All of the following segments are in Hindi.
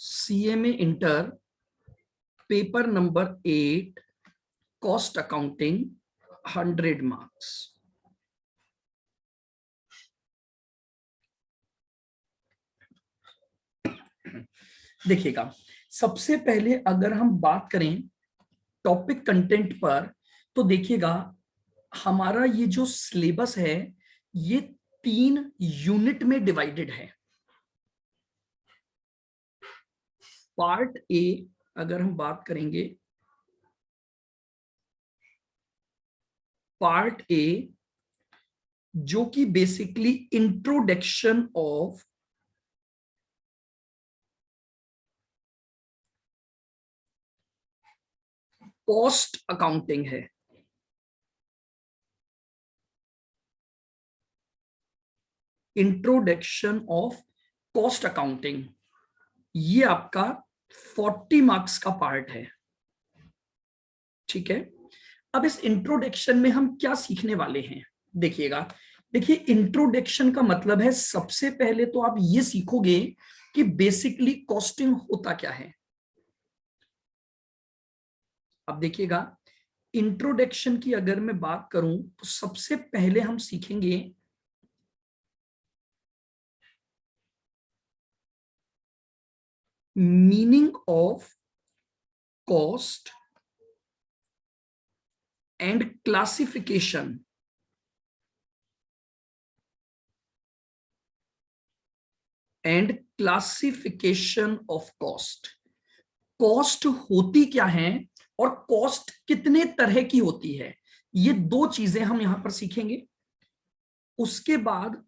CMA inter paper number 8 cost accounting 100 marks. देखिएगा, सबसे पहले अगर हम बात करें टॉपिक कंटेंट पर, तो देखिएगा हमारा ये जो सिलेबस है ये 3 यूनिट में डिवाइडेड है। पार्ट ए अगर हम बात करेंगे, पार्ट ए जो कि basically introduction of cost accounting है। इंट्रोडक्शन ऑफ कॉस्ट अकाउंटिंग, ये आपका 40 मार्क्स का पार्ट है। ठीक है, अब इस इंट्रोडक्शन में हम क्या सीखने वाले हैं, देखिएगा। देखिए, इंट्रोडक्शन का मतलब है सबसे पहले तो आप ये सीखोगे कि बेसिकली कॉस्टिंग होता क्या है। अब देखिएगा, इंट्रोडक्शन की अगर मैं बात करूं तो सबसे पहले हम सीखेंगे meaning of cost and classification. And classification of cost. Cost होती क्या है और कॉस्ट कितने तरह की होती है, ये 2 चीजें हम यहां पर सीखेंगे। उसके बाद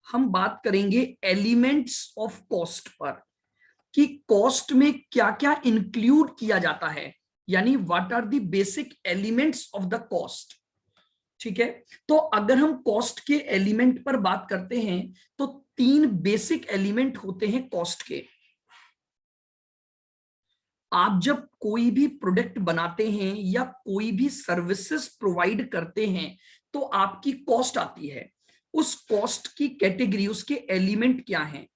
हम बात करेंगे एलिमेंट्स ऑफ कॉस्ट पर, कि कॉस्ट में क्या क्या इंक्लूड किया जाता है, यानी what are the basic elements of the cost. ठीक है, तो अगर हम कॉस्ट के एलिमेंट पर बात करते हैं तो 3 बेसिक एलिमेंट होते हैं कॉस्ट के। आप जब कोई भी प्रोडक्ट बनाते हैं या कोई भी सर्विसेज प्रोवाइड करते हैं तो आपकी कॉस्ट आती है। उस कॉस्ट की कैटेगरी, उसके एलिमेंट क्या हैं?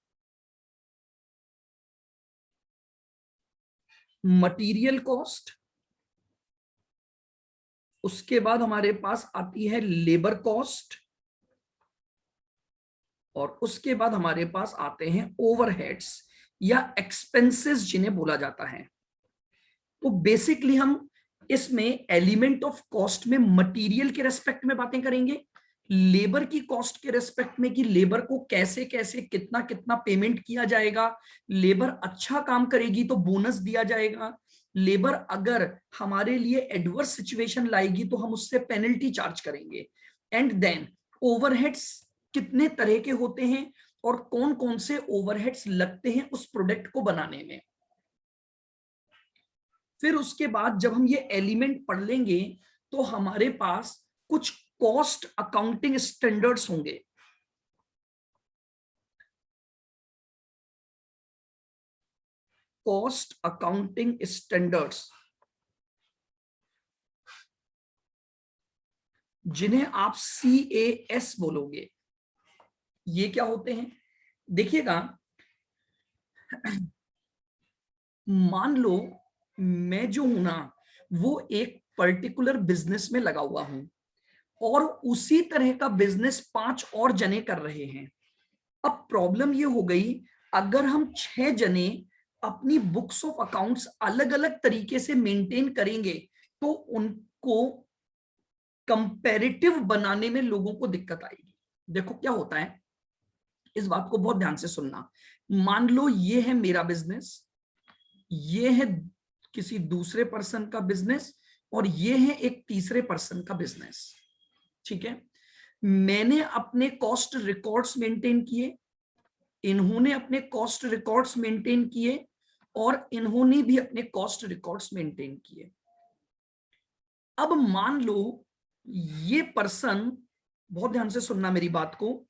मटेरियल कॉस्ट, उसके बाद हमारे पास आती है लेबर कॉस्ट, और उसके बाद हमारे पास आते हैं ओवरहेड्स या एक्सपेंसेस जिन्हें बोला जाता है। तो बेसिकली हम इसमें एलिमेंट ऑफ कॉस्ट में मटेरियल के रेस्पेक्ट में बातें करेंगे, लेबर की कॉस्ट के रेस्पेक्ट में कि लेबर को कैसे कैसे कितना कितना पेमेंट किया जाएगा, लेबर अच्छा काम करेगी तो बोनस दिया जाएगा, लेबर अगर हमारे लिए एडवर्स सिचुएशन लाएगी तो हम उससे पेनल्टी चार्ज करेंगे। एंड देन ओवरहेड्स कितने तरह के होते हैं और कौन कौन से ओवरहेड्स लगते हैं उस प्रोडक्ट को बनाने में। फिर उसके बाद जब हम ये एलिमेंट पढ़ लेंगे तो हमारे पास कुछ कॉस्ट अकाउंटिंग स्टैंडर्ड्स होंगे। कॉस्ट अकाउंटिंग स्टैंडर्ड्स जिन्हें आप CAS बोलोगे, ये क्या होते हैं? देखिएगा, मान लो मैं जो हूं ना वो एक पर्टिकुलर बिजनेस में लगा हुआ हूं और उसी तरह का बिजनेस 5 और जने कर रहे हैं। अब प्रॉब्लम ये हो गई, अगर हम 6 जने अपनी बुक्स ऑफ अकाउंट्स अलग अलग तरीके से मेंटेन करेंगे तो उनको कंपैरेटिव बनाने में लोगों को दिक्कत आएगी। देखो क्या होता है, इस बात को बहुत ध्यान से सुनना। मान लो ये है मेरा बिजनेस, ये है किसी दूसरे पर्सन का बिजनेस, और ये है एक तीसरे पर्सन का बिजनेस। ठीक है, मैंने अपने कॉस्ट रिकॉर्ड्स मेंटेन किए, इन्होंने अपने कॉस्ट रिकॉर्ड्स मेंटेन किए, और इन्होंने भी अपने कॉस्ट रिकॉर्ड्स मेंटेन किए। अब मान लो ये पर्सन, बहुत ध्यान से सुनना मेरी बात को,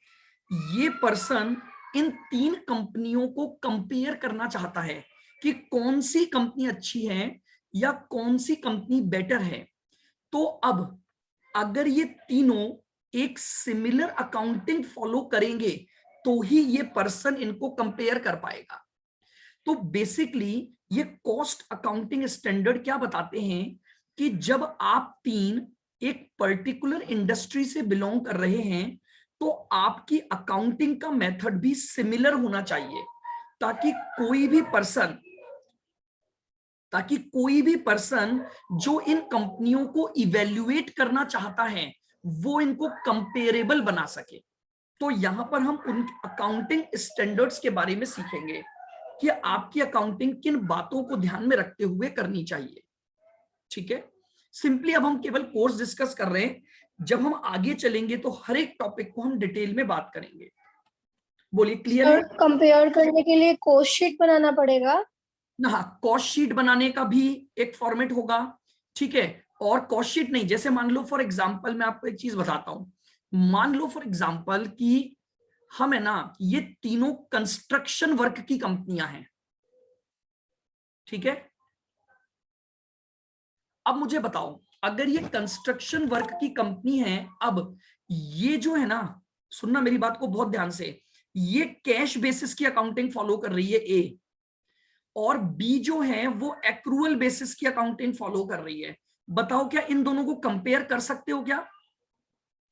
ये पर्सन इन 3 कंपनियों को कंपेयर करना चाहता है कि कौन सी कंपनी अच्छी है या कौन सी कंपनी बेटर है। तो अब अगर ये तीनों एक सिमिलर अकाउंटिंग फॉलो करेंगे तो ही ये पर्सन इनको कंपेयर कर पाएगा। तो बेसिकली ये कॉस्ट अकाउंटिंग स्टैंडर्ड क्या बताते हैं कि जब आप तीन एक पर्टिकुलर इंडस्ट्री से बिलोंग कर रहे हैं तो आपकी अकाउंटिंग का मेथड भी सिमिलर होना चाहिए, ताकि कोई भी पर्सन जो इन कंपनियों को इवेल्युएट करना चाहता है वो इनको कंपेरेबल बना सके। तो यहां पर हम उन अकाउंटिंग स्टैंडर्ड्स के बारे में सीखेंगे कि आपकी अकाउंटिंग किन बातों को ध्यान में रखते हुए करनी चाहिए। ठीक है, सिंपली अब हम केवल कोर्स डिस्कस कर रहे हैं, जब हम आगे चलेंगे तो हर एक टॉपिक को हम डिटेल में बात करेंगे। बोलिए, क्लियर है? कंपेयर करने के लिए कॉस्ट शीट बनाना पड़ेगा? हाँ, कॉस्ट शीट बनाने का भी एक फॉर्मेट होगा। ठीक है, और कॉस्ट शीट नहीं, जैसे मान लो फॉर एग्जांपल मैं आपको एक चीज बताता हूं। मान लो फॉर एग्जांपल कि हम है ना, ये तीनों कंस्ट्रक्शन वर्क की कंपनियां हैं। ठीक है, अब मुझे बताओ, अगर ये कंस्ट्रक्शन वर्क की कंपनी है, अब ये जो है ना, सुनना मेरी बात को बहुत ध्यान से, ये कैश बेसिस की अकाउंटिंग फॉलो कर रही है ए, और बी जो है वो एक्रूअल बेसिस की अकाउंटिंग फॉलो कर रही है। बताओ क्या इन दोनों को कंपेयर कर सकते हो क्या?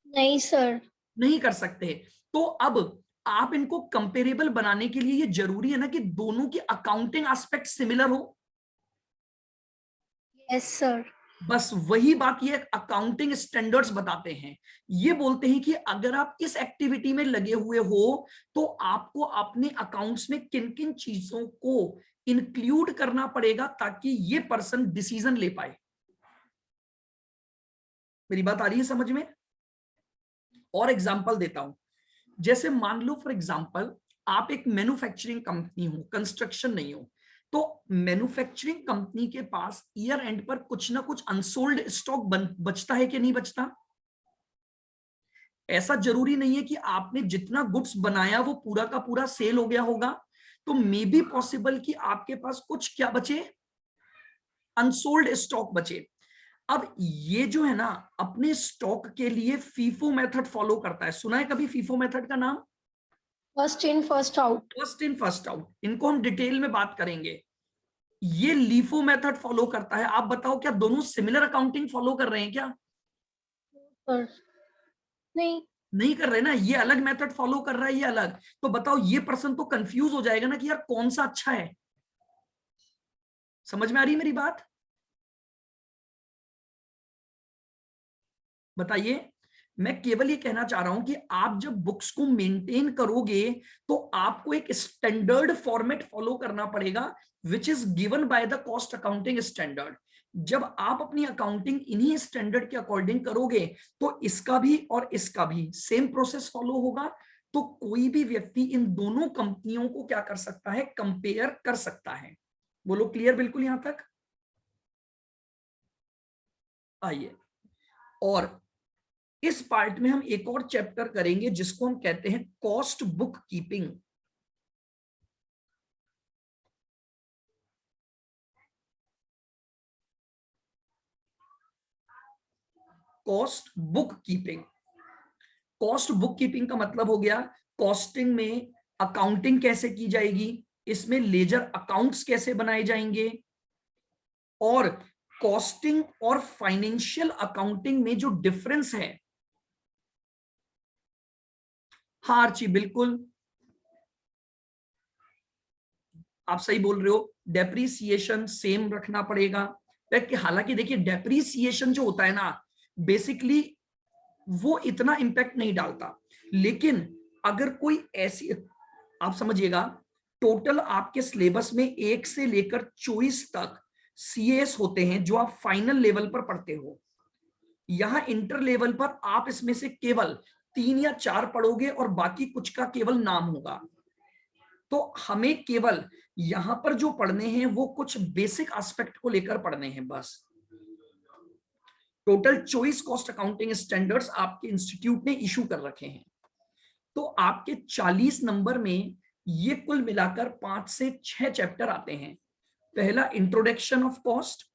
नहीं सर। नहीं कर सकते। तो अब आप इनको कंपेरेबल बनाने के लिए ये जरूरी है ना कि दोनों की अकाउंटिंग एस्पेक्ट सिमिलर हो। Yes sir. बस वही बात ये अकाउंटिंग स्टैंडर्ड्स बताते हैं। ये बोलते हैं कि अगर आप इस एक्टिविटी में लगे हुए हो तो आपको अपने अकाउंट्स में किन किन चीजों को इंक्लूड करना पड़ेगा ताकि ये पर्सन डिसीजन ले पाए। मेरी बात आ रही है समझ में? और एग्जांपल देता हूं, जैसे मान लो फॉर एग्जांपल आप एक मैन्युफैक्चरिंग कंपनी हो, कंस्ट्रक्शन नहीं हो, तो मैन्युफैक्चरिंग कंपनी के पास ईयर एंड पर कुछ ना कुछ अनसोल्ड स्टॉक बचता है कि नहीं बचता? ऐसा जरूरी नहीं है कि आपने जितना गुड्स बनाया वो पूरा का पूरा सेल हो गया होगा, तो मे बी पॉसिबल कि आपके पास कुछ क्या बचे, अनसोल्ड स्टॉक बचे। अब ये जो है ना, अपने स्टॉक के लिए फीफो मेथड फॉलो करता है। सुना है कभी फीफो मेथड का नाम? First in first out. First in first out, इनको हम डिटेल में बात करेंगे। ये लीफो मेथड फॉलो करता है। आप बताओ क्या दोनों सिमिलर अकाउंटिंग फॉलो कर रहे हैं क्या? सर नहीं। नहीं कर रहे ना, ये अलग मेथड फॉलो कर रहा है, ये अलग। तो बताओ ये पर्सन तो कंफ्यूज हो जाएगा ना कि यार कौन सा अच्छा है। समझ में आ रही है मेरी बात? बताइए। मैं केवल ये कहना चाह रहा हूं कि आप जब बुक्स को मेंटेन करोगे तो आपको एक स्टैंडर्ड फॉर्मेट फॉलो करना पड़ेगा which is given by the cost accounting standard. जब आप अपनी अकाउंटिंग इन्हीं स्टैंडर्ड के अकॉर्डिंग करोगे तो इसका भी और इसका भी सेम प्रोसेस फॉलो होगा। तो कोई भी व्यक्ति इन दोनों कंपनियों को क्या कर सकता है, कंपेयर कर सकता है। बोलो क्लियर बिल्कुल यहां तक? आइए, और इस पार्ट में हम एक और चैप्टर करेंगे जिसको हम कहते हैं cost book keeping. Cost book keeping, cost book keeping का मतलब हो गया कॉस्टिंग में अकाउंटिंग कैसे की जाएगी, इसमें लेजर अकाउंट्स कैसे बनाए जाएंगे, और कॉस्टिंग और फाइनेंशियल अकाउंटिंग में जो डिफरेंस है। हाँ आर्ची, बिल्कुल आप सही बोल रहे हो, डेप्रीसिएशन सेम रखना पड़ेगा। हालांकि देखिए डेप्रीसिएशन जो होता है ना, बेसिकली वो इतना इंपैक्ट नहीं डालता, लेकिन अगर कोई ऐसी, आप समझिएगा, टोटल आपके सिलेबस में 1 से लेकर 24 तक सीएस होते हैं जो आप फाइनल लेवल पर पढ़ते हो। यहां इंटर लेवल पर आप इसमें से केवल 3 या 4 पढ़ोगे और बाकी कुछ का केवल नाम होगा। तो हमें केवल यहां पर जो पढ़ने हैं वो कुछ बेसिक एस्पेक्ट को लेकर पढ़ने हैं बस। टोटल 24 कॉस्ट अकाउंटिंग स्टैंडर्ड्स आपके इंस्टीट्यूट ने इशू कर रखे हैं। तो आपके 40 नंबर में ये कुल मिलाकर 5 से 6 चैप्टर आते हैं। पहला इंट्रोडक्शन ऑफ कॉस्ट,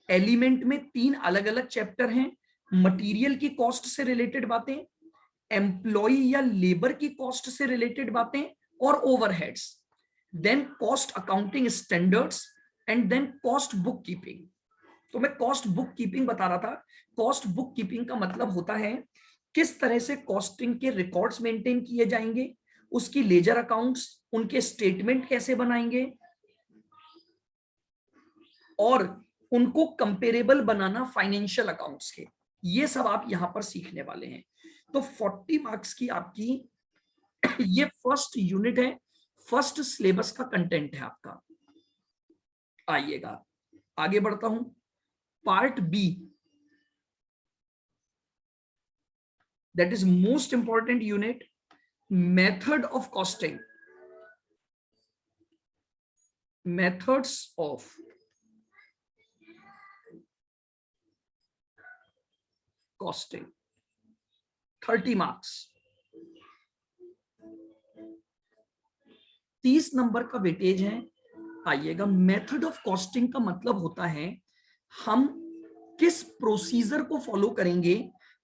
एलिमेंट में 3 अलग अलग चैप्टर हैं, मटेरियल की कॉस्ट से रिलेटेड बातें, एम्प्लॉय या लेबर की कॉस्ट से रिलेटेड बातें और overheads, then cost accounting standards and then cost bookkeeping. तो मैं कॉस्ट बुक कीपिंग बता रहा था। कॉस्ट बुक कीपिंग का मतलब होता है किस तरह से कॉस्टिंग के रिकॉर्ड्स मेंटेन किए जाएंगे, उसकी लेजर अकाउंट्स, उनके स्टेटमेंट कैसे बनाएंगे और उनको कंपेरेबल बनाना फाइनेंशियल अकाउंट्स के। ये सब आप यहां पर सीखने वाले हैं। तो 40 मार्क्स की आपकी ये फर्स्ट यूनिट है, फर्स्ट सिलेबस का कंटेंट है आपका। आइएगा आगे बढ़ता हूं। Part B, that is most important unit, method of costing, methods of costing, 30 marks, 30 number का वेटेज है। आइएगा, मेथड ऑफ कॉस्टिंग का मतलब होता है हम किस प्रोसीजर को फॉलो करेंगे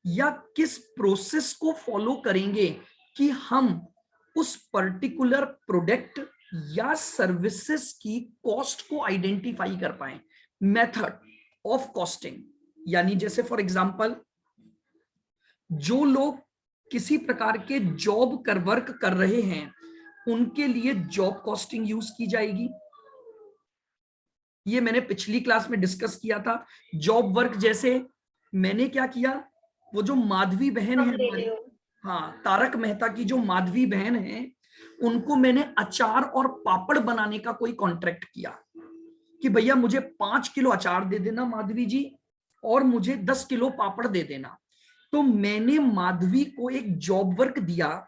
या किस प्रोसेस को फॉलो करेंगे कि हम उस पर्टिकुलर प्रोडक्ट या सर्विसेज की कॉस्ट को आइडेंटिफाई कर पाए। मेथड ऑफ कॉस्टिंग यानी जैसे फॉर एग्जांपल जो लोग किसी प्रकार के जॉब कर वर्क कर रहे हैं उनके लिए जॉब कॉस्टिंग यूज की जाएगी। ये मैंने पिछली क्लास में डिस्कस किया था। जॉब वर्क जैसे मैंने क्या किया, वो जो माधवी बहन है हमारी, हाँ तारक मेहता की जो माधवी बहन है, उनको मैंने अचार और पापड़ बनाने का कोई कॉन्ट्रैक्ट किया कि भैया मुझे 5 किलो अचार दे देना माधवी जी और मुझे 10 किलो पापड़ दे देना। तो मैंने माधवी को एक जॉब वर्क दिया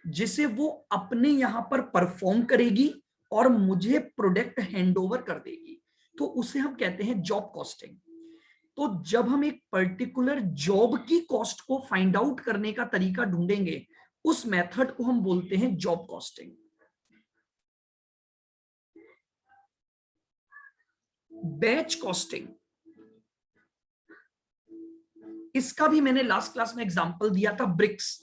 जिसे वो अपने यहां पर परफॉर्म करेगी और मुझे प्रोडक्ट हैंडओवर कर देगी। तो उसे हम कहते हैं जॉब कॉस्टिंग। तो जब हम एक पर्टिकुलर जॉब की कॉस्ट को फाइंड आउट करने का तरीका ढूंढेंगे उस मेथड को हम बोलते हैं जॉब कॉस्टिंग। बैच कॉस्टिंग, इसका भी मैंने लास्ट क्लास में एग्जांपल दिया था, ब्रिक्स।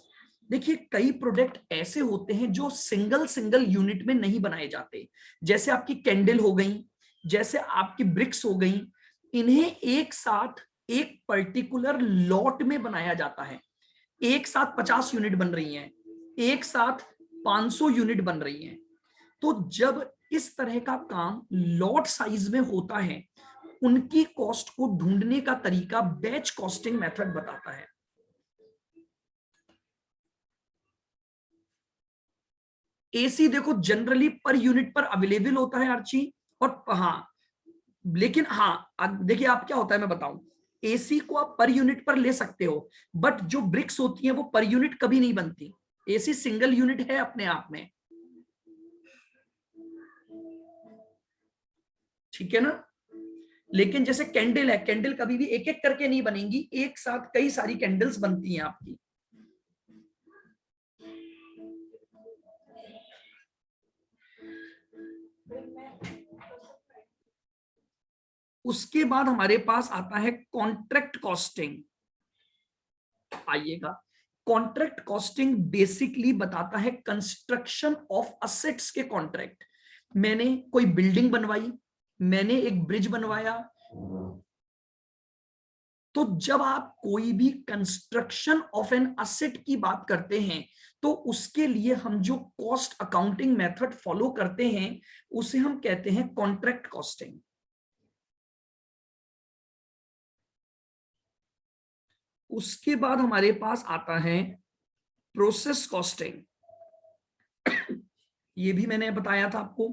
देखिए कई प्रोडक्ट ऐसे होते हैं जो सिंगल सिंगल यूनिट में नहीं बनाए जाते, जैसे आपकी कैंडल हो गई, जैसे आपकी ब्रिक्स हो गई, इन्हें एक साथ एक पर्टिकुलर लॉट में बनाया जाता है। एक साथ 50 यूनिट बन रही हैं, एक साथ 500 यूनिट बन रही हैं। तो जब इस तरह का काम लॉट साइज में होता है उनकी कॉस्ट को ढूंढने का तरीका बैच कॉस्टिंग मेथड बताता है। एसी देखो जनरली पर यूनिट पर अवेलेबल होता है आर्ची, और हाँ लेकिन हाँ देखिए आप क्या होता है मैं बताऊं, एसी को आप पर यूनिट पर ले सकते हो बट जो ब्रिक्स होती हैं वो पर यूनिट कभी नहीं बनती। एसी सिंगल यूनिट है अपने आप में, ठीक है ना। लेकिन जैसे कैंडल है, कैंडल कभी भी एक एक करके नहीं बनेंगी, एक साथ कई सारी कैंडल्स बनती हैं आपकी। उसके बाद हमारे पास आता है कॉन्ट्रैक्ट कॉस्टिंग। आइएगा, कॉन्ट्रैक्ट कॉस्टिंग बेसिकली बताता है कंस्ट्रक्शन ऑफ असेट्स के कॉन्ट्रैक्ट। मैंने कोई बिल्डिंग बनवाई, मैंने एक ब्रिज बनवाया, तो जब आप कोई भी कंस्ट्रक्शन ऑफ एन असेट की बात करते हैं तो उसके लिए हम जो कॉस्ट अकाउंटिंग मेथड फॉलो करते हैं उसे हम कहते हैं कॉन्ट्रैक्ट कॉस्टिंग। उसके बाद हमारे पास आता है प्रोसेस कॉस्टिंग। ये भी मैंने बताया था आपको।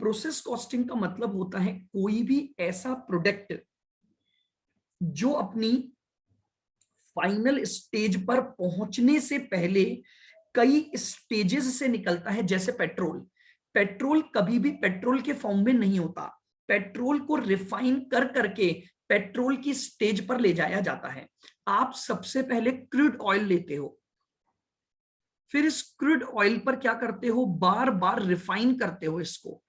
प्रोसेस कॉस्टिंग का मतलब होता है कोई भी ऐसा प्रोडक्ट जो अपनी फाइनल स्टेज पर पहुंचने से पहले कई स्टेजेस से निकलता है। जैसे पेट्रोल, पेट्रोल कभी भी पेट्रोल के फॉर्म में नहीं होता, पेट्रोल को रिफाइन कर करके पेट्रोल की स्टेज पर ले जाया जाता है। आप सबसे पहले क्रूड ऑयल लेते हो, फिर इस क्रूड ऑयल पर क्या करते हो, बार बार रिफाइन करते हो इसको।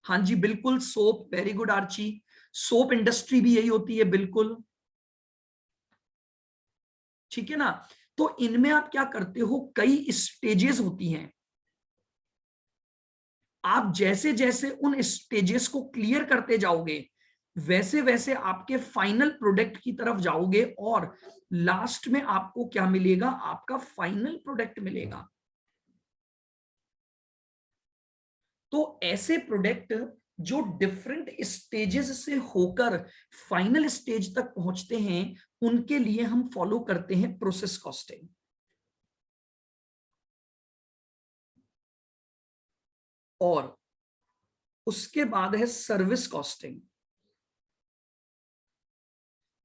हाँ जी बिल्कुल, soap, very good Archi, soap industry भी यही होती है, बिल्कुल ठीक है ना। तो इनमें आप क्या करते हो, कई स्टेजेस होती हैं। आप जैसे जैसे उन स्टेजेस को क्लियर करते जाओगे, वैसे वैसे आपके फाइनल प्रोडक्ट की तरफ जाओगे, और लास्ट में आपको क्या मिलेगा, आपका फाइनल प्रोडक्ट मिलेगा। तो ऐसे प्रोडक्ट जो डिफरेंट स्टेजेस से होकर फाइनल स्टेज तक पहुंचते हैं, उनके लिए हम फॉलो करते हैं प्रोसेस कॉस्टिंग। और उसके बाद है सर्विस कॉस्टिंग।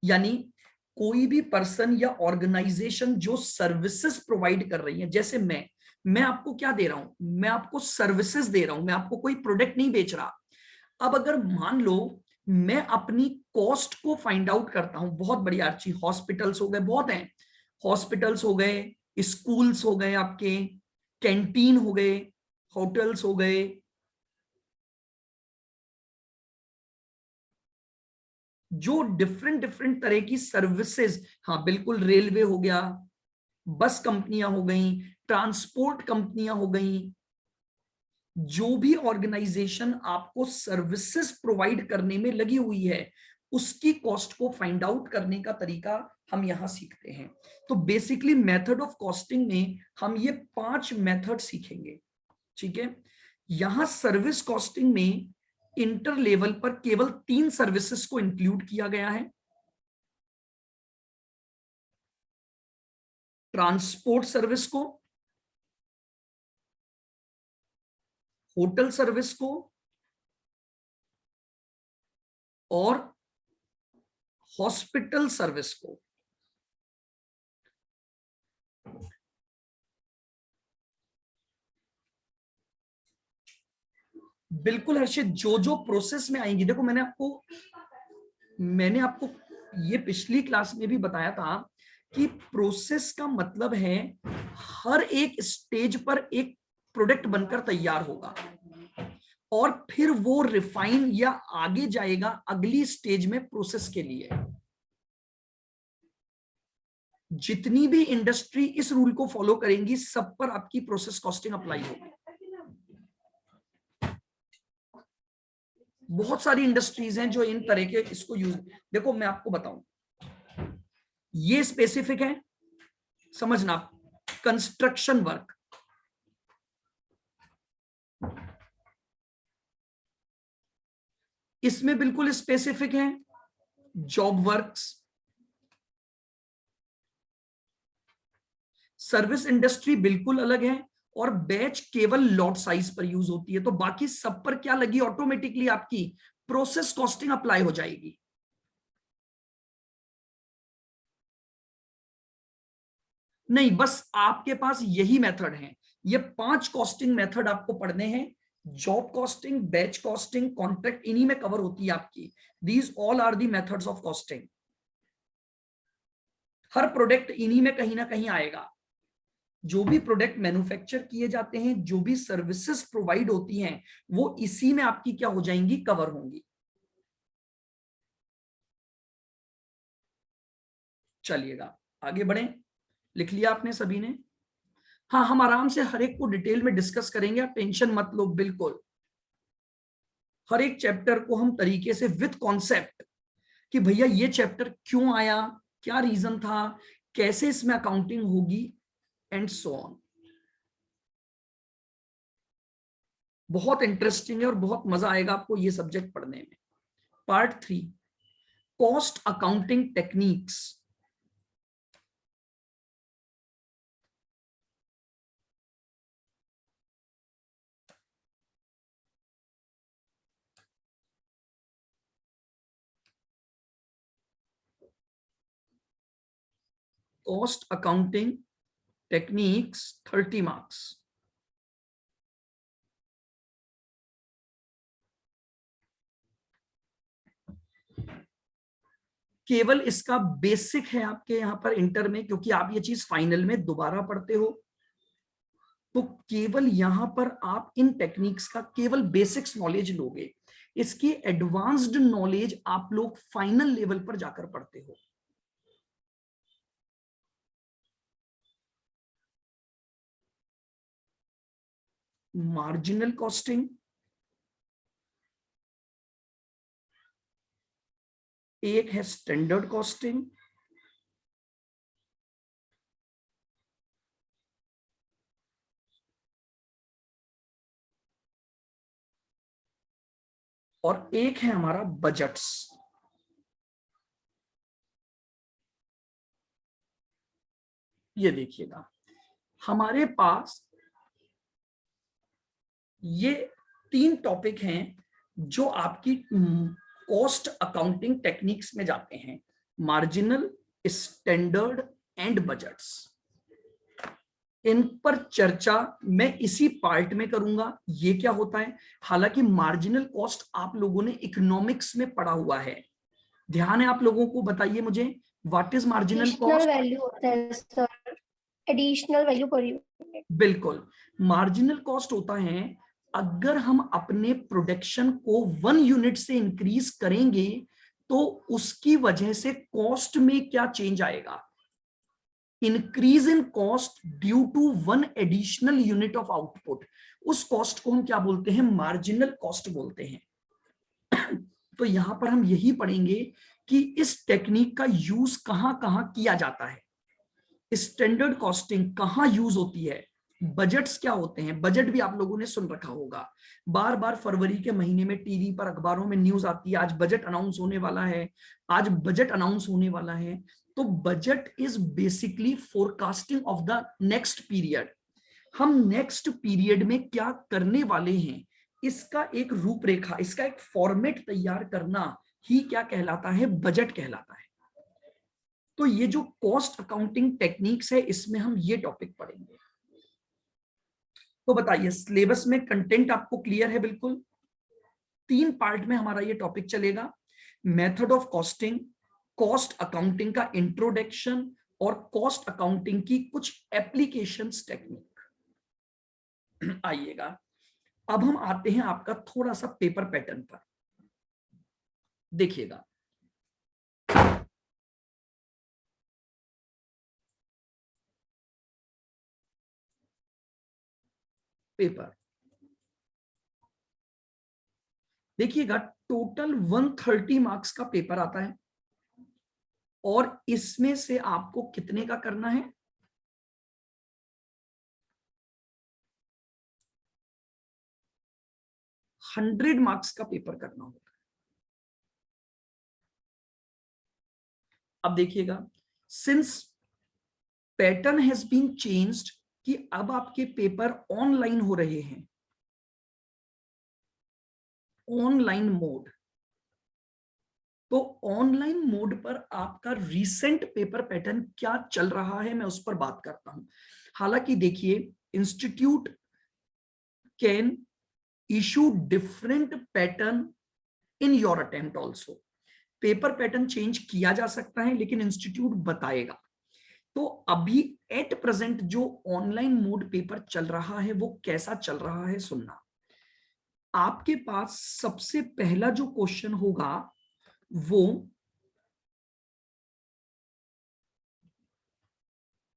यानी कोई भी पर्सन या ऑर्गेनाइजेशन जो सर्विसेज प्रोवाइड कर रही है, जैसे मैं आपको क्या दे रहा हूं, मैं आपको सर्विसेज दे रहा हूं, मैं आपको कोई प्रोडक्ट नहीं बेच रहा। अब अगर मान लो मैं अपनी कॉस्ट को फाइंड आउट करता हूं, बहुत बड़ी आर्ची, हॉस्पिटल्स हो गए, बहुत हैं, हॉस्पिटल्स हो गए, स्कूल्स हो गए, आपके कैंटीन हो गए, होटल्स हो गए, जो डिफरेंट डिफरेंट तरह की सर्विसेज, हाँ बिल्कुल, रेलवे हो गया, बस कंपनियां हो गई, ट्रांसपोर्ट कंपनियां हो गई, जो भी ऑर्गेनाइजेशन आपको सर्विसेज प्रोवाइड करने में लगी हुई है, उसकी कॉस्ट को फाइंड आउट करने का तरीका हम यहां सीखते हैं। तो बेसिकली मेथड ऑफ कॉस्टिंग में हम ये 5 मेथड सीखेंगे, ठीक है। यहां सर्विस कॉस्टिंग में इंटर लेवल पर केवल 3 सर्विसेज को इंक्लूड किया गया है। ट्रांसपोर्ट सर्विस को, होटल सर्विस को, और हॉस्पिटल सर्विस को। बिल्कुल हर्षित, जो जो प्रोसेस में आएंगी, देखो मैंने आपको ये पिछली क्लास में भी बताया था कि प्रोसेस का मतलब है हर एक स्टेज पर एक प्रोडक्ट बनकर तैयार होगा, और फिर वो रिफाइन या आगे जाएगा अगली स्टेज में प्रोसेस के लिए। जितनी भी इंडस्ट्री इस रूल को फॉलो करेंगी, सब पर आपकी प्रोसेस कॉस्टिंग अप्लाई होगी। बहुत सारी इंडस्ट्रीज हैं जो इन तरह के इसको यूज, देखो मैं आपको बताऊं, ये स्पेसिफिक है, समझना, कंस्ट्रक्शन वर्क, इसमें बिल्कुल स्पेसिफिक है जॉब वर्क्स। सर्विस इंडस्ट्री बिल्कुल अलग है, और बैच केवल लॉट साइज पर यूज होती है। तो बाकी सब पर क्या लगी, ऑटोमेटिकली आपकी प्रोसेस कॉस्टिंग अप्लाई हो जाएगी। नहीं, बस आपके पास यही मेथड है, ये 5 कॉस्टिंग मेथड आपको पढ़ने हैं। Job costing, batch costing, contract, इन्हीं में कवर होती है आपकी। These all are the methods of costing. हर प्रोडक्ट इन्हीं में कहीं ना कहीं आएगा। जो भी प्रोडक्ट मैन्युफैक्चर किए जाते हैं, जो भी सर्विसेज प्रोवाइड होती हैं, वो इसी में आपकी क्या हो जाएंगी, कवर होंगी। चलिएगा आगे बढ़े, लिख लिया आपने सभी ने? हाँ, हम आराम से हर एक को डिटेल में डिस्कस करेंगे, आप टेंशन मत लो, बिल्कुल हर एक चैप्टर को हम तरीके से विद कॉन्सेप्ट कि भैया ये चैप्टर क्यों आया, क्या रीजन था, कैसे इसमें अकाउंटिंग होगी, एंड सो ऑन। बहुत इंटरेस्टिंग है और बहुत मजा आएगा आपको ये सब्जेक्ट पढ़ने में। Part 3, cost accounting techniques. Cost accounting techniques, 30 marks. केवल इसका बेसिक है आपके यहाँ पर इंटर में, क्योंकि आप ये चीज फाइनल में दोबारा पढ़ते हो, तो केवल यहां पर आप इन टेक्निक्स का केवल बेसिक्स नॉलेज लोगे। इसकी एडवांस्ड नॉलेज आप लोग फाइनल लेवल पर जाकर पढ़ते हो। मार्जिनल कॉस्टिंग, एक है स्टैंडर्ड कॉस्टिंग, और एक है हमारा बजट्स। ये देखिएगा, हमारे पास ये 3 टॉपिक हैं जो आपकी कॉस्ट अकाउंटिंग टेक्निक्स में जाते हैं, मार्जिनल, स्टैंडर्ड एंड बजट्स। इन पर चर्चा मैं इसी पार्ट में करूंगा। ये क्या होता है, हालांकि मार्जिनल कॉस्ट आप लोगों ने इकोनॉमिक्स में पढ़ा हुआ है, ध्यान है आप लोगों को, बताइए मुझे what is marginal cost. Value होता है sir, additional value per unit. बिल्कुल, मार्जिनल कॉस्ट होता है अगर हम अपने प्रोडक्शन को 1 यूनिट से इंक्रीज करेंगे तो उसकी वजह से कॉस्ट में क्या चेंज आएगा, increase in cost due to 1 additional unit of output, उस कॉस्ट को हम क्या बोलते हैं, मार्जिनल कॉस्ट बोलते हैं। तो यहां पर हम यही पढ़ेंगे कि इस टेक्निक का यूज कहां कहां किया जाता है, स्टैंडर्ड कॉस्टिंग कहां यूज होती है, बजट्स क्या होते हैं, बजट भी आप लोगों ने सुन रखा होगा, बार बार फरवरी के महीने में टीवी पर अखबारों में न्यूज आती है, आज बजट अनाउंस होने वाला है, आज बजट अनाउंस होने वाला है। तो budget is basically forecasting of the next period, हम नेक्स्ट पीरियड में क्या करने वाले हैं, इसका एक रूपरेखा, इसका एक फॉर्मेट तैयार करना ही क्या कहलाता है, बजट कहलाता है। तो ये जो कॉस्ट अकाउंटिंग टेक्निक्स है इसमें हम ये टॉपिक पढ़ेंगे। तो बताइए सिलेबस में कंटेंट आपको क्लियर है, बिल्कुल 3 पार्ट में हमारा ये टॉपिक चलेगा, method of costing, cost accounting का इंट्रोडक्शन और कॉस्ट अकाउंटिंग की कुछ एप्लीकेशंस टेक्निक। आइएगा अब हम आते हैं आपका थोड़ा सा पेपर पैटर्न पर, देखिएगा पेपर, देखिएगा टोटल 130 मार्क्स का पेपर आता है और इसमें से आपको कितने का करना है, 100 मार्क्स का पेपर करना होगा। अब देखिएगा since pattern has been changed कि अब आपके पेपर ऑनलाइन हो रहे हैं, ऑनलाइन मोड, तो ऑनलाइन मोड पर आपका रीसेंट पेपर पैटर्न क्या चल रहा है मैं उस पर बात करता हूं। हालांकि देखिए institute can issue different pattern in your attempt also, paper pattern change किया जा सकता है लेकिन इंस्टीट्यूट बताएगा। तो अभी एट प्रेजेंट जो ऑनलाइन मोड पेपर चल रहा है वो कैसा चल रहा है सुनना, आपके पास सबसे पहला जो क्वेश्चन होगा वो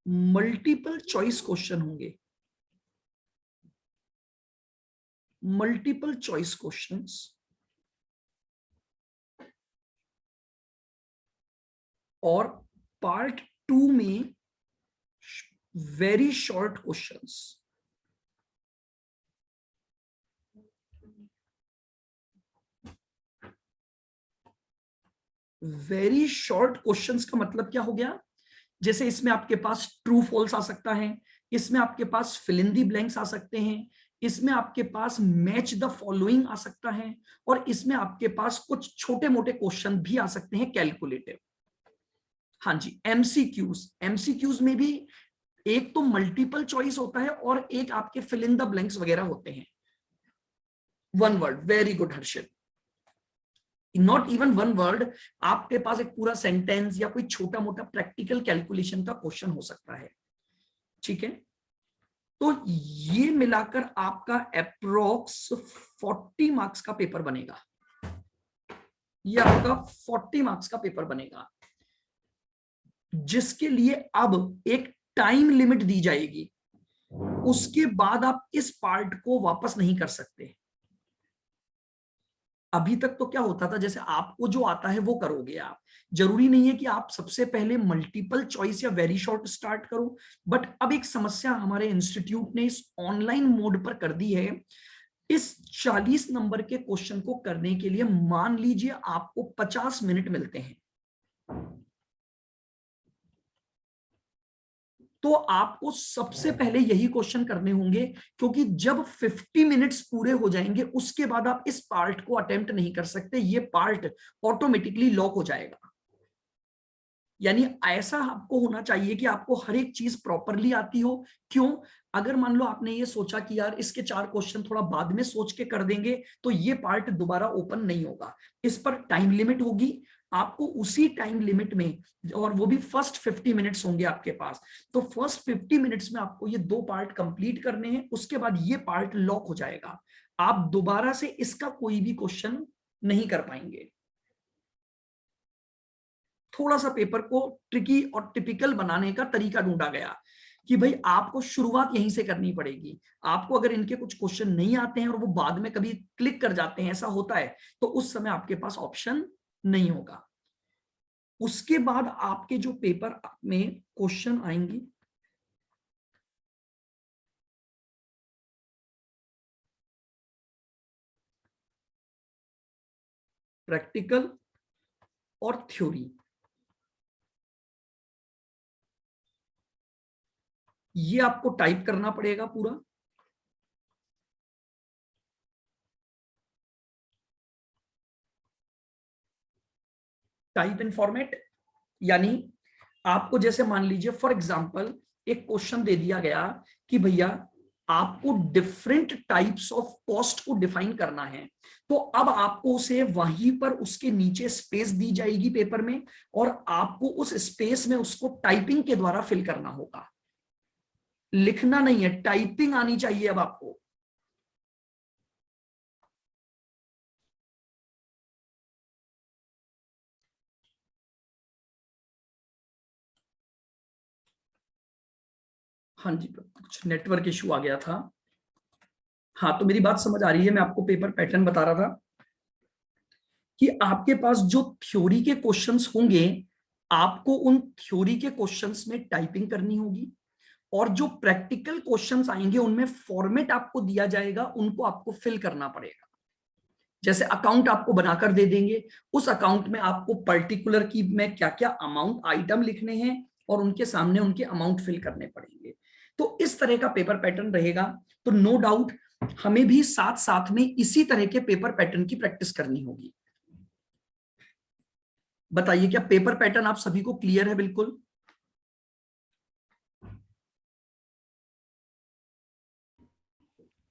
मल्टीपल चॉइस क्वेश्चन होंगे, मल्टीपल चॉइस क्वेश्चंस, और पार्ट 2 में very short questions. Very short questions का मतलब क्या हो गया, जैसे इसमें आपके पास ट्रू फॉल्स आ सकता है, इसमें आपके पास फिल इन दी ब्लैंक्स आ सकते हैं, इसमें आपके पास मैच द फॉलोइंग आ सकता है, और इसमें आपके पास कुछ छोटे मोटे क्वेश्चन भी आ सकते हैं कैलकुलेटिव। हाँ जी, एमसीक्यूज, एमसीक्यूज में भी एक तो मल्टीपल चॉइस होता है और एक आपके फिल इन द ब्लैंक्स वगैरह होते हैं। One word, very good Harshit, not even one word, आपके पास एक पूरा सेंटेंस या कोई छोटा मोटा प्रैक्टिकल कैलकुलेशन का क्वेश्चन हो सकता है, ठीक है। तो ये मिलाकर आपका अप्रोक्स 40 मार्क्स का पेपर बनेगा, ये आपका 40 मार्क्स का पेपर बनेगा, जिसके लिए अब एक टाइम लिमिट दी जाएगी। उसके बाद आप इस पार्ट को वापस नहीं कर सकते। अभी तक तो क्या होता था, जैसे आपको जो आता है वो करोगे आप, जरूरी नहीं है कि आप सबसे पहले मल्टीपल चॉइस या वेरी शॉर्ट स्टार्ट करो। बट अब एक समस्या हमारे इंस्टीट्यूट ने इस ऑनलाइन मोड पर कर दी है। इस 40 नंबर के क्वेश्चन को करने के लिए मान लीजिए आपको 50 मिनट मिलते हैं, तो आपको सबसे पहले यही क्वेश्चन करने होंगे, क्योंकि जब 50 मिनट्स पूरे हो जाएंगे उसके बाद आप इस पार्ट को अटेम्प्ट नहीं कर सकते, ये पार्ट ऑटोमेटिकली लॉक हो जाएगा। यानी ऐसा आपको होना चाहिए कि आपको हर एक चीज प्रॉपरली आती हो। क्यों? अगर मान लो आपने ये सोचा कि यार इसके 4 क्वेश्चन थोड़ा बाद में सोच के कर देंगे, तो ये पार्ट दोबारा ओपन नहीं होगा। इस पर टाइम लिमिट होगी, आपको उसी टाइम लिमिट में, और वो भी फर्स्ट 50 मिनट्स होंगे आपके पास, तो फर्स्ट 50 मिनट्स में आपको ये 2 पार्ट कंप्लीट करने हैं, उसके बाद ये पार्ट लॉक हो जाएगा। आप दोबारा से इसका कोई भी क्वेश्चन नहीं कर पाएंगे। थोड़ा सा पेपर को ट्रिकी और टिपिकल बनाने का तरीका ढूंढा गया कि भाई आपको शुरुआत यहीं से करनी पड़ेगी। आपको अगर इनके कुछ क्वेश्चन नहीं आते हैं और वो बाद में कभी क्लिक कर जाते हैं, ऐसा होता है, तो उस समय आपके पास ऑप्शन नहीं होगा। उसके बाद आपके जो पेपर में क्वेश्चन आएंगे, प्रैक्टिकल और थ्योरी, ये आपको टाइप करना पड़ेगा पूरा। टाइप इन फॉर्मेट, यानी आपको जैसे मान लीजिए फॉर एग्जांपल एक क्वेश्चन दे दिया गया कि भैया आपको डिफरेंट टाइप्स ऑफ कॉस्ट को डिफाइन करना है, तो अब आपको उसे वहीं पर उसके नीचे स्पेस दी जाएगी पेपर में, और आपको उस स्पेस में उसको टाइपिंग के द्वारा फिल करना होगा। लिखना नहीं है, टाइपिंग आनी चाहिए अब आपको। हाँ जी, कुछ नेटवर्क इशू आ गया था। हाँ, तो मेरी बात समझ आ रही है। मैं आपको पेपर पैटर्न बता रहा था कि आपके पास जो थ्योरी के क्वेश्चंस होंगे, आपको उन थ्योरी के क्वेश्चंस में टाइपिंग करनी होगी, और जो प्रैक्टिकल क्वेश्चंस आएंगे उनमें फॉर्मेट आपको दिया जाएगा, उनको आपको फिल करना पड़ेगा। जैसे अकाउंट आपको बनाकर दे देंगे, उस अकाउंट में आपको पर्टिकुलर की में क्या क्या अमाउंट आइटम लिखने हैं और उनके सामने उनके अमाउंट फिल करने पड़ेंगे। तो इस तरह का पेपर पैटर्न रहेगा। तो नो डाउट हमें भी साथ साथ में इसी तरह के पेपर पैटर्न की प्रैक्टिस करनी होगी। बताइए, क्या पेपर पैटर्न आप सभी को क्लियर है? बिल्कुल।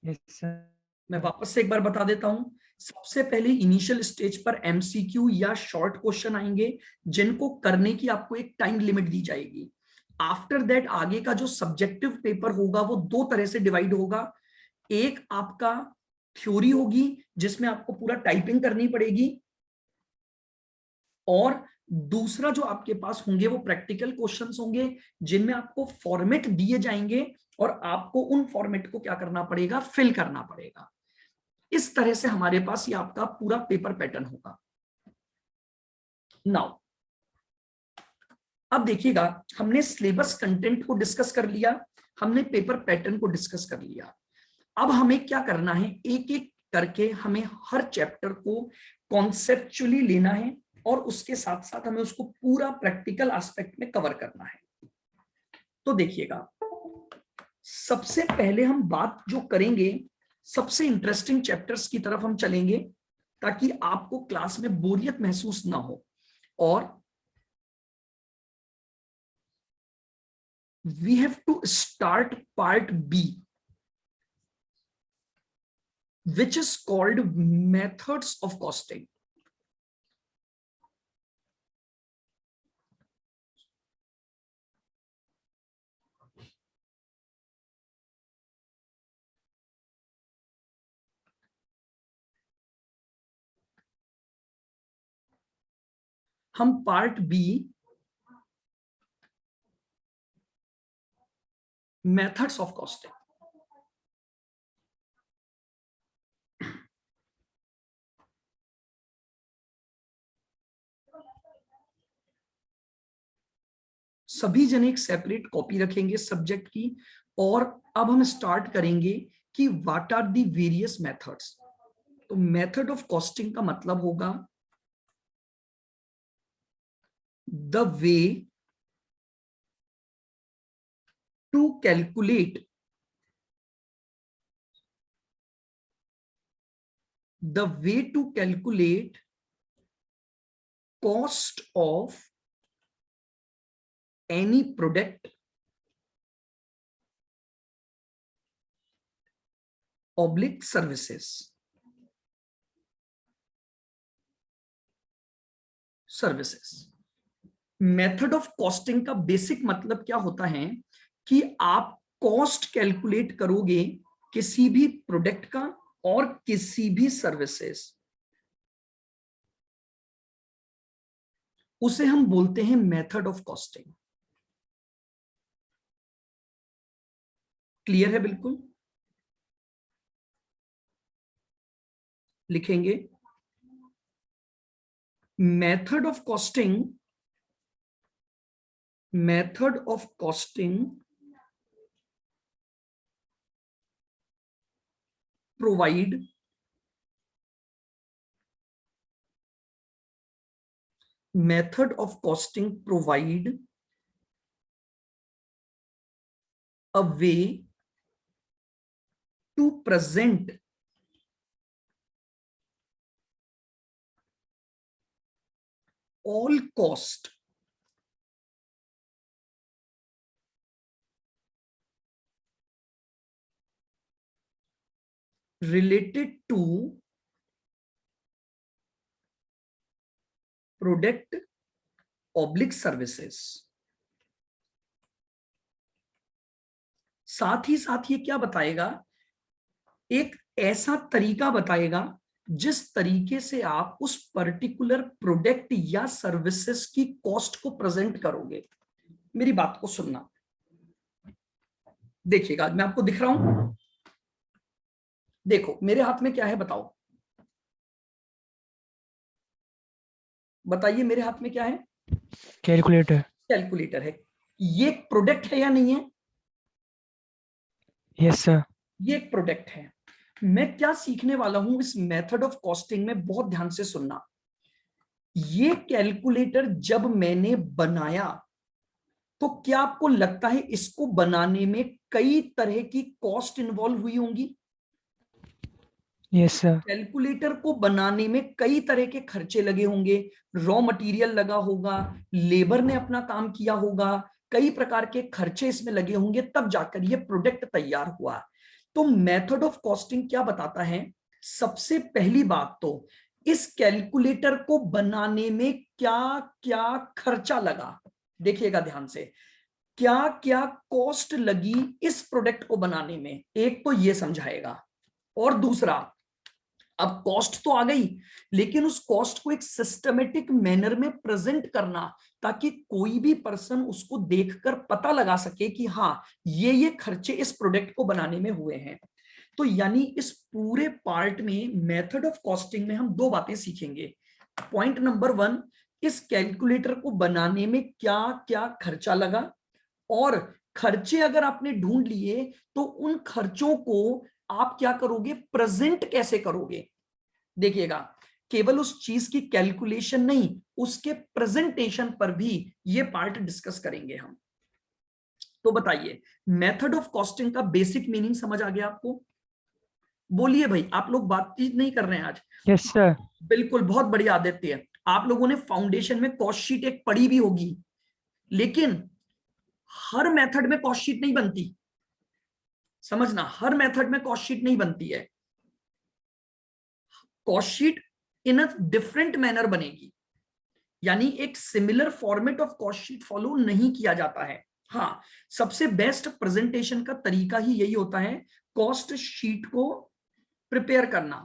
Yes sir. मैं वापस से एक बार बता देता हूं। सबसे पहले इनिशियल स्टेज पर एमसीक्यू या शॉर्ट क्वेश्चन आएंगे, जिनको करने की आपको एक टाइम लिमिट दी जाएगी। आफ्टर दैट आगे का जो सब्जेक्टिव पेपर होगा वो 2 तरह से डिवाइड होगा। एक आपका थ्योरी होगी, जिसमें आपको पूरा टाइपिंग करनी पड़ेगी, और दूसरा जो आपके पास होंगे वो प्रैक्टिकल क्वेश्चंस होंगे, जिनमें आपको फॉर्मेट दिए जाएंगे और आपको उन फॉर्मेट को क्या करना पड़ेगा? फिल करना पड़ेगा। इस तरह से हमारे पास ये आपका पूरा पेपर पैटर्न होगा। नाउ अब देखिएगा, हमने सिलेबस कंटेंट को डिस्कस कर लिया, हमने पेपर पैटर्न को डिस्कस कर लिया। अब हमें क्या करना है, एक एक करके हमें हर चैप्टर को कॉन्सेप्चुअली लेना है, और उसके साथ साथ हमें उसको पूरा प्रैक्टिकल एस्पेक्ट में कवर करना है। तो देखिएगा, सबसे पहले हम बात जो करेंगे, सबसे इंटरेस्टिंग चैप्टर्स की तरफ हम चलेंगे, ताकि आपको क्लास में बोरियत महसूस ना हो। और we have to start part B, which is called methods of costing. हम part B methods of costing, सभी जने एक सेपरेट कॉपी रखेंगे सब्जेक्ट की, और अब हम स्टार्ट करेंगे कि what are the various methods. तो मेथड ऑफ कॉस्टिंग का मतलब होगा the way to calculate cost of any product oblique services method of costing का बेसिक मतलब क्या होता है कि आप कॉस्ट कैलकुलेट करोगे किसी भी प्रोडक्ट का और किसी भी सर्विसेज, उसे हम बोलते हैं मेथड ऑफ कॉस्टिंग। क्लियर है? बिल्कुल लिखेंगे method of costing provide a way to present all cost related to product oblique services। साथ ही साथ ये क्या बताएगा, एक ऐसा तरीका बताएगा जिस तरीके से आप उस पर्टिकुलर प्रोडक्ट या सर्विसेज की कॉस्ट को प्रेजेंट करोगे। मेरी बात को सुनना, देखिएगा मैं आपको दिख रहा हूं, देखो मेरे हाथ में क्या है बताओ, बताइए मेरे हाथ में क्या है? कैलकुलेटर है। ये एक प्रोडक्ट है या नहीं है? Yes sir. ये एक प्रोडक्ट है। मैं क्या सीखने वाला हूं इस मेथड ऑफ कॉस्टिंग में, बहुत ध्यान से सुनना। ये कैलकुलेटर जब मैंने बनाया तो क्या आपको लगता है इसको बनाने में कई तरह की कॉस्ट इन्वॉल्व हुई होंगी? Yes sir. कैलकुलेटर को बनाने में कई तरह के खर्चे लगे होंगे, रॉ मटेरियल लगा होगा, लेबर ने अपना काम किया होगा, कई प्रकार के खर्चे इसमें लगे होंगे, तब जाकर ये प्रोडक्ट तैयार हुआ। तो मेथड ऑफ कॉस्टिंग क्या बताता है? सबसे पहली बात तो इस कैलकुलेटर को बनाने में क्या क्या खर्चा लगा, देखिएगा ध्यान से, क्या क्या कॉस्ट लगी इस प्रोडक्ट को बनाने में, एक तो ये समझाएगा। और दूसरा, अब कॉस्ट तो आ गई, लेकिन उस कॉस्ट को एक सिस्टमेटिक मैनर में प्रेजेंट करना, ताकि कोई भी पर्सन उसको देखकर पता लगा सके कि हाँ ये खर्चे इस प्रोडक्ट को बनाने में हुए हैं। तो यानी इस पूरे पार्ट में मेथड ऑफ कॉस्टिंग में हम दो बातें सीखेंगे। पॉइंट नंबर 1, इस कैलकुलेटर को बनाने में क्या क्या खर्चा लगा, और खर्चे अगर आपने ढूंढ लिए तो उन खर्चों को आप क्या करोगे, प्रेजेंट कैसे करोगे। देखिएगा, केवल उस चीज की कैलकुलेशन नहीं, उसके प्रेजेंटेशन पर भी ये पार्ट डिस्कस करेंगे हम। तो बताइए, मेथड ऑफ कॉस्टिंग का बेसिक मीनिंग समझ आ गया आपको? बोलिए भाई, आप लोग बातचीत नहीं कर रहे हैं आज? Yes sir. बिल्कुल, बहुत बढ़िया आदित्य है। आप लोगों ने फाउंडेशन में कॉस्ट शीट एक पढ़ी भी होगी, लेकिन हर मेथड में कॉस्ट शीट नहीं बनती, समझना, हर मेथड में कॉस्ट शीट नहीं बनती है। Cost sheet in a different manner बनेगी, यानी एक similar format of cost sheet follow नहीं किया जाता है। हाँ, सबसे बेस्ट प्रेजेंटेशन का तरीका ही यही होता है, कॉस्ट शीट को प्रिपेयर करना।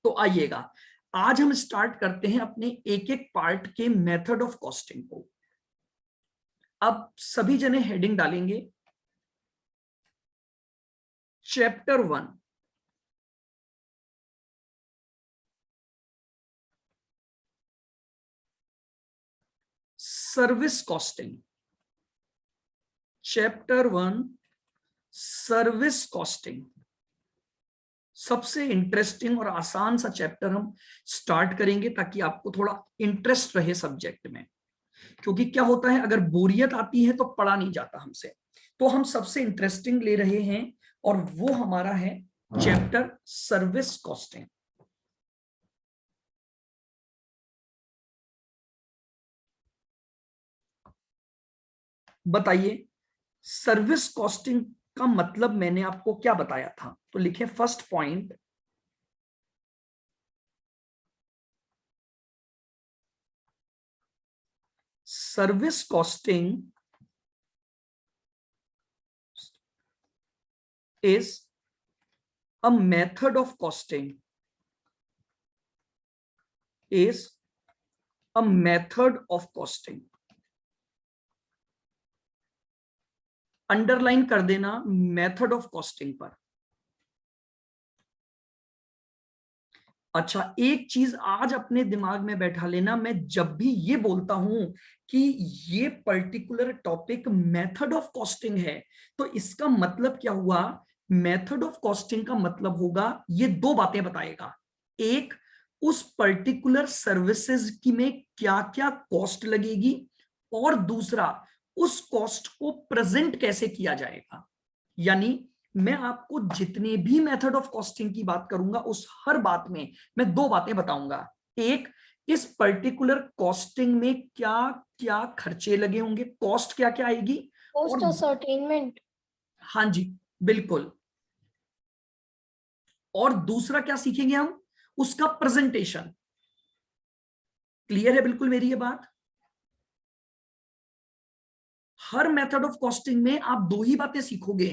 तो आइएगा, आज हम स्टार्ट करते हैं अपने एक एक पार्ट के मेथड ऑफ कॉस्टिंग को। अब सभी जने हेडिंग डालेंगे, chapter 1, service costing, chapter 1 service costing, सबसे इंटरेस्टिंग और आसान सा चैप्टर हम स्टार्ट करेंगे ताकि आपको थोड़ा इंटरेस्ट रहे सब्जेक्ट में। क्योंकि क्या होता है, अगर बोरियत आती है तो पढ़ा नहीं जाता हमसे, तो हम सबसे इंटरेस्टिंग ले रहे हैं और वो हमारा है चैप्टर सर्विस कॉस्टिंग। बताइए सर्विस कॉस्टिंग का मतलब मैंने आपको क्या बताया था, तो लिखे first point, service costing is a method of costing, is a method of costing। Underline कर देना मेथड ऑफ कॉस्टिंग पर। अच्छा, एक चीज आज अपने दिमाग में बैठा लेना, मैं जब भी ये बोलता हूं कि ये particular topic method of costing है, तो इसका मतलब क्या हुआ, मेथड ऑफ कॉस्टिंग का मतलब होगा ये दो बातें बताएगा। एक, उस पर्टिकुलर सर्विसेज की में क्या क्या कॉस्ट लगेगी, और दूसरा उस कॉस्ट को प्रेजेंट कैसे किया जाएगा। यानी मैं आपको जितने भी मेथड ऑफ कॉस्टिंग की बात करूंगा उस हर बात में मैं दो बातें बताऊंगा। एक, इस पर्टिकुलर कॉस्टिंग में क्या क्या खर्चे लगे होंगे, कॉस्ट क्या क्या आएगी, कॉस्ट असर्टेनमेंट। हाँ जी बिल्कुल। और दूसरा क्या सीखेंगे हम, उसका प्रेजेंटेशन। क्लियर है बिल्कुल मेरी ये बात। हर मेथड ऑफ कॉस्टिंग में आप दो ही बातें सीखोगे।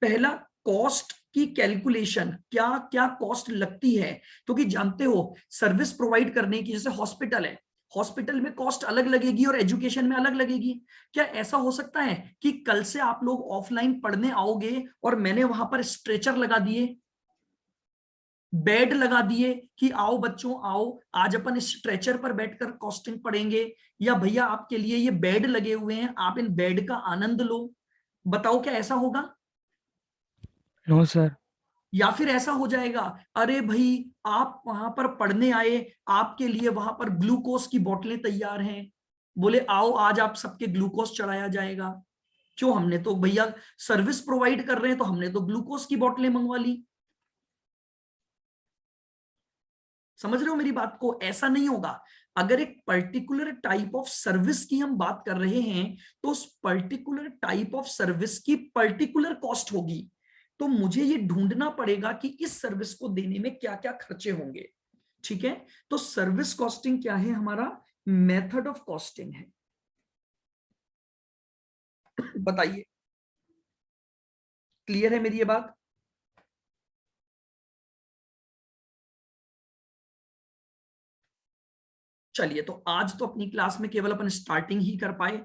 पहला, कॉस्ट की कैलकुलेशन, क्या क्या कॉस्ट लगती है, क्योंकि जानते हो सर्विस प्रोवाइड करने की, जैसे हॉस्पिटल है, हॉस्पिटल में कॉस्ट अलग लगेगी और एजुकेशन में अलग लगेगी। क्या ऐसा हो सकता है कि कल से आप लोग ऑफलाइन पढ़ने आओगे और मैंने वहां पर स्ट्रेचर लगा दिए, बेड लगा दिए कि आओ बच्चों आओ आज अपन स्ट्रेचर पर बैठकर कॉस्टिंग पढ़ेंगे, या भैया आपके लिए ये बेड लगे हुए हैं आप इन बेड का आनंद लो। बताओ क्या ऐसा होगा? No sir. या फिर ऐसा हो जाएगा, अरे भाई आप वहां पर पढ़ने आए, आपके लिए वहां पर ग्लूकोज की बोतलें तैयार हैं, बोले आओ आज आप सबके ग्लूकोज चढ़ाया जाएगा। क्यों? हमने तो भैया सर्विस प्रोवाइड कर रहे हैं तो हमने तो ग्लूकोज की बोतलें मंगवा ली। समझ रहे हो मेरी बात को? ऐसा नहीं होगा। अगर एक पर्टिकुलर टाइप ऑफ सर्विस की हम बात कर रहे हैं तो उस पर्टिकुलर टाइप ऑफ सर्विस की पर्टिकुलर कॉस्ट होगी, तो मुझे ये ढूंढना पड़ेगा कि इस सर्विस को देने में क्या क्या खर्चे होंगे। ठीक है, तो सर्विस कॉस्टिंग क्या है, हमारा मेथड ऑफ कॉस्टिंग है। बताइए क्लियर है मेरी ये बात? चलिए, तो आज तो अपनी क्लास में केवल अपन स्टार्टिंग ही कर पाए,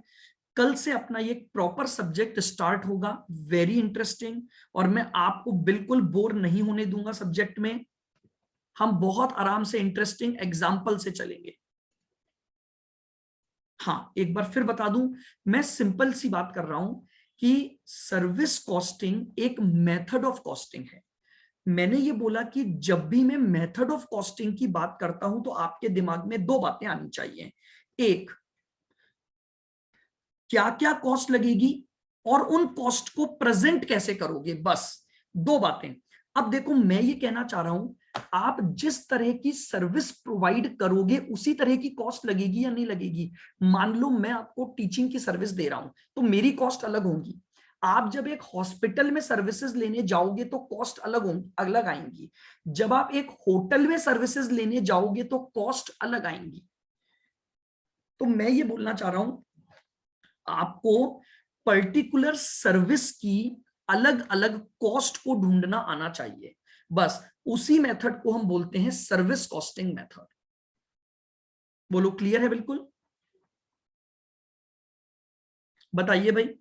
कल से अपना ये प्रॉपर सब्जेक्ट स्टार्ट होगा, वेरी इंटरेस्टिंग, और मैं आपको बिल्कुल बोर नहीं होने दूंगा सब्जेक्ट में। हम बहुत आराम से इंटरेस्टिंग एग्जाम्पल से चलेंगे। हाँ, एक बार फिर बता दूं, मैं सिंपल सी बात कर रहा हूं कि सर्विस कॉस्टिंग एक मेथड ऑफ कॉस्टिंग है। मैंने ये बोला कि जब भी मैं मेथड ऑफ कॉस्टिंग की बात करता हूं तो आपके दिमाग में दो बातें आनी चाहिए। एक, क्या क्या कॉस्ट लगेगी और उन कॉस्ट को प्रेजेंट कैसे करोगे, बस दो बातें। अब देखो, मैं ये कहना चाह रहा हूं, आप जिस तरह की सर्विस प्रोवाइड करोगे उसी तरह की कॉस्ट लगेगी या नहीं लगेगी। मान लो मैं आपको टीचिंग की सर्विस दे रहा हूं तो मेरी कॉस्ट अलग होगी। आप जब एक हॉस्पिटल में सर्विसेज लेने जाओगे तो कॉस्ट अलग होंगी, अलग आएंगी। जब आप एक होटल में सर्विसेज लेने जाओगे तो कॉस्ट अलग आएंगी। तो मैं ये बोलना चाह रहा हूं, आपको पर्टिकुलर सर्विस की अलग अलग कॉस्ट को ढूंढना आना चाहिए। बस उसी मेथड को हम बोलते हैं सर्विस कॉस्टिंग मेथड। बोलो क्लियर है बिल्कुल? बताइए भाई।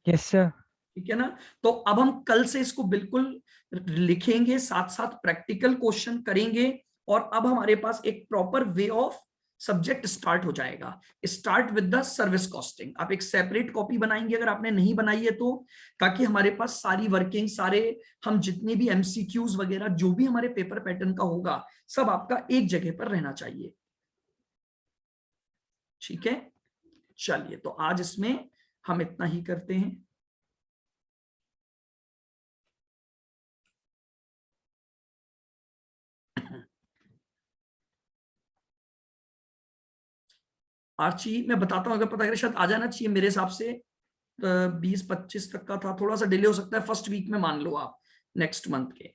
Yes sir. ठीक है ना? तो अब हम कल से इसको बिल्कुल लिखेंगे, साथ साथ प्रैक्टिकल क्वेश्चन करेंगे, और अब हमारे पास एक proper way of subject start हो जाएगा, start with the service costing. आप एक सेपरेट कॉपी बनाएंगे अगर आपने नहीं बनाई है तो, ताकि हमारे पास सारी वर्किंग, सारे हम जितने भी एमसीक्यूज वगैरह जो भी हमारे पेपर पैटर्न का होगा सब आपका एक जगह पर रहना चाहिए। ठीक है, चलिए तो आज इसमें हम इतना ही करते हैं। आर्ची मैं बताता हूं, अगर पता करें शायद आ जाना चाहिए मेरे हिसाब से 20-25 तक का था, थोड़ा सा डिले हो सकता है, फर्स्ट वीक में मान लो आप नेक्स्ट मंथ के।